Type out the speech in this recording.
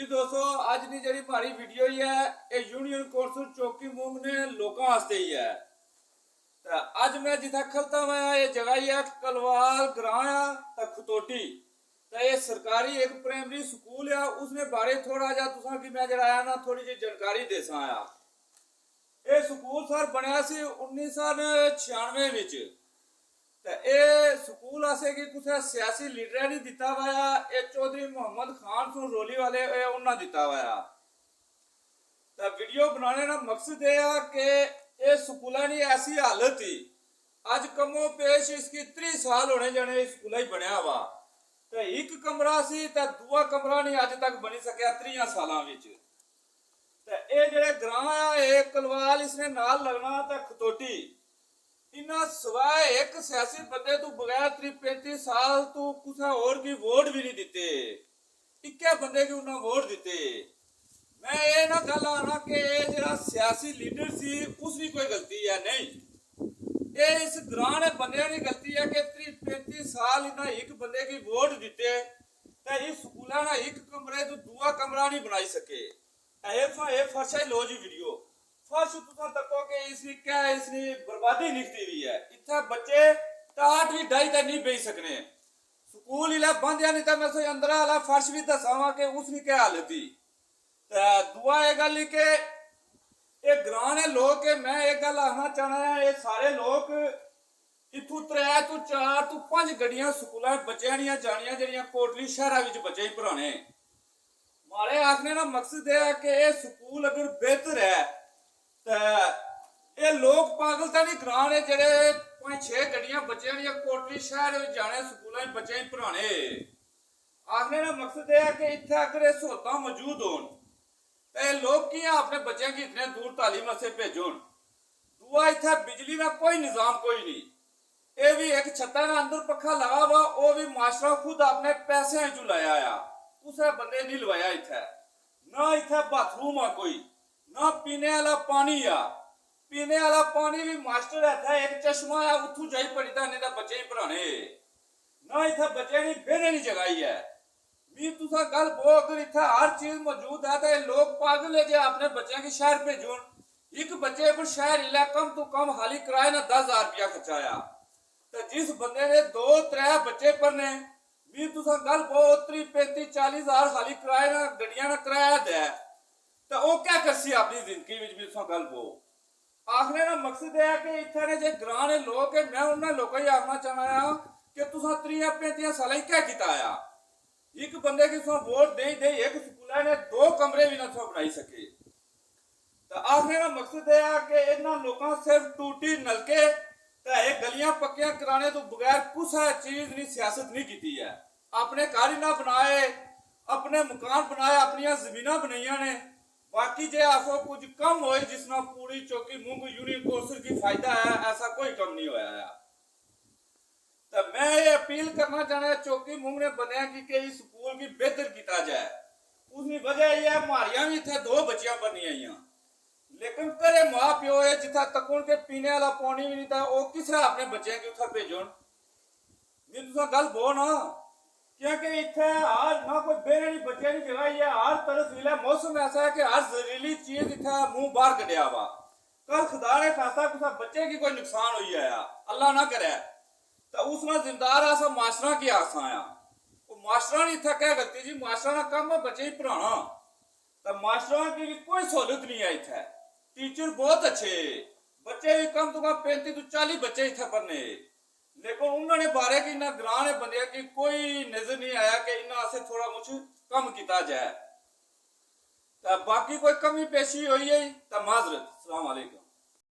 जी दोस्तों अज की जी हमारी वीडियो ही है ये यूनियन कौंसल चौकी मूंग ने लोगों वास्ते ही है। तो अज मैं जिथे खलता मैं ये जगह ही है कलवाल ग्रां तो खतोटी तो ये सरकारी एक प्राइमरी स्कूल है उसने बारे थोड़ा जा तुसा कि मैं जरा आया ना थोड़ी जी जानकारी दे आया। ये स्कूल सर बनया सी 1996 विच ते ये स्कूल असें कि कुछ सियासी लीडर नहीं दिता वाया ये चौधरी मोहम्मद खान रोली वाले उन्हें दिता वाया। तो वीडियो बनाने का मकसद यह है कि ये स्कूलों की ऐसी हालत थी अज कमो पेश इसकी 30 साल होने जाने स्कूल ही बनया वा तो एक कमरा सी तो दूआ कमरा नहीं अज तक बनी सकिया 30 सालों में। तो ये जेडे ग्रां है कलवाल इसने नाल लगना तो खतोटी इन्ना सवाए एक सियासी बंदे तू बगैर 30-35 साल तू कुछ और की वोट भी नहीं दिते इक्के बंदे की उन्हें वोट दिते। मैं ये ना गल आना कि जरा सियासी लीडर सी उसकी कोई गलती है नहीं ये इस ग्रां ने बंदे की गलती है कि 30-35 साल इन्हें एक बंदे की वोट दिते तो इस स्कूल ना एक कमरे तो दूआ कमरा नहीं बनाई सके। फर्श है लो जी वीडियो फर्श तुसा तको कि इसकी क्या इसकी बर्बादी निकती हुई है इतना बच्चे टाट भी डाई तक नहीं बेच सकने स्कूल इला बंद या नहीं तो मैं अंदर वाला फर्श भी दसावा कि उसकी क्या हालत थी। दुआ ये गल के ये ग्रां ने लोग के मैं एक गल आखना चाहना है ये सारे लोग इतू 3 तो 4 तो 5 गड्डियां स्कूलों बच्चों दियां जानियां जेहड़ियां कोटली शहर विच बच्चे ही पढ़ाने मारे आखने का मकसद यह है कि ये स्कूल अगर बेहतर है तो ये लोग पागल तो नहीं ग्रां ने जेडे 5-6 गड्डियां बच्चों दियां कोटली शहर जाने स्कूलों बच्चे ही पढ़ाने आखने का मकसद यह है कि इतने अगर ये सहूलतां मौजूद हो तो लोग की अपने बच्चों की इतने दूर तालीम वास्ते भेजो। दूआ इतना बिजली का कोई निजाम कोई नहीं ये भी एक छत्ता का अंदर पखा लगा वा वो भी मास्टर खुद अपने पैसे चू लाया आ उसे बंदे नहीं लवाया इतना ना इतना बाथरूम आ कोई ना पीने वाला पानी आ पीने वाला पानी भी मास्टर है एक चश्मा है उतू जाई पड़ता नहीं तो बच्चे ही पढ़ाने ना इतना बच्चे नहीं बेहने नहीं जगाई है भी तुसा गल बो अगर इतना हर चीज मौजूद है तो लोग पागल है जे अपने बच्चों की शहर भेजो एक बच्चे पर शहर इला कम तो कम हाली किराए ना 10,000 रुपया खर्चाया तो जिस बंदे ने 2-3 बच्चे पढ़ने भी तुसा गल बो 30-35-40 हज़ार हाली किराए ना गड्डियां ना किराया दे तो वो क्या करसी अपनी जिंदगी में भी तुसा गल बो। आखने का मकसद यह है कि इतने जे ग्रां ने लोग है मैं उन्होंने लोगों ही आखना चाहना कि तुसा 30-35 साल क्या किया आया एक बंदे की वोट दे एक स्कूल ने 2 कमरे भी ना बनाई सके। तो आखने का मकसद यह है कि इन्होंने लोगों सिर्फ टूटी नलके एक गलियां पक्कियां कराने तो बगैर कुछ चीज नहीं सियासत नहीं की है अपने घर ही ना बनाए अपने मकान बनाए अपन जमीन बनाइया ने बाकी जे आखो कुछ कम हो जिसना पूरी चौकी मूंग यूनियन कौंसल की फायदा है ऐसा कोई कम नहीं होया है। तो मैं ये अपील करना चाहना चौकी मूंग ने बनया कि इस स्कूल की बेहतर किया जाए उसकी वजह यह है मारिया भी इतने 2 बच्चियां बनी आई लेकिन करे मां प्यो है जिथा तकुन के पीने वाला पानी भी नहीं था वो किस अपने बच्चे की उठा भेजो नहीं तुसा गल बो ना क्योंकि इतने हर ना कोई बेहने बच्चे की जगह है हर तरफ मिला मौसम ऐसा है कि हर जहरीली चीज इतना मुंह बाहर कटिया वा कल खुदा ने खासा कुछ बच्चे की कोई नुकसान हुई है अल्लाह ना करे तो उसमें जिम्मेदार आसा मास्टर की आसा आया मास्टर ने इतना क्या गलती जी मास्टर का काम है बच्चे ही पढ़ाना तो मास्टर की कोई सहूलत नहीं है इतना टीचर बहुत अच्छे बच्चे भी कम तो कम 35 तो 40 बच्चे इतने पढ़ने लेकिन उन्होंने बारे की ना ग्रां ने बंदे की कोई नजर नहीं आया कि इन्होंने से थोड़ा कुछ कम किया जाए तो बाकी कोई कमी पेशी हुई है तो माजरत। अस्सलाम वालेकुम।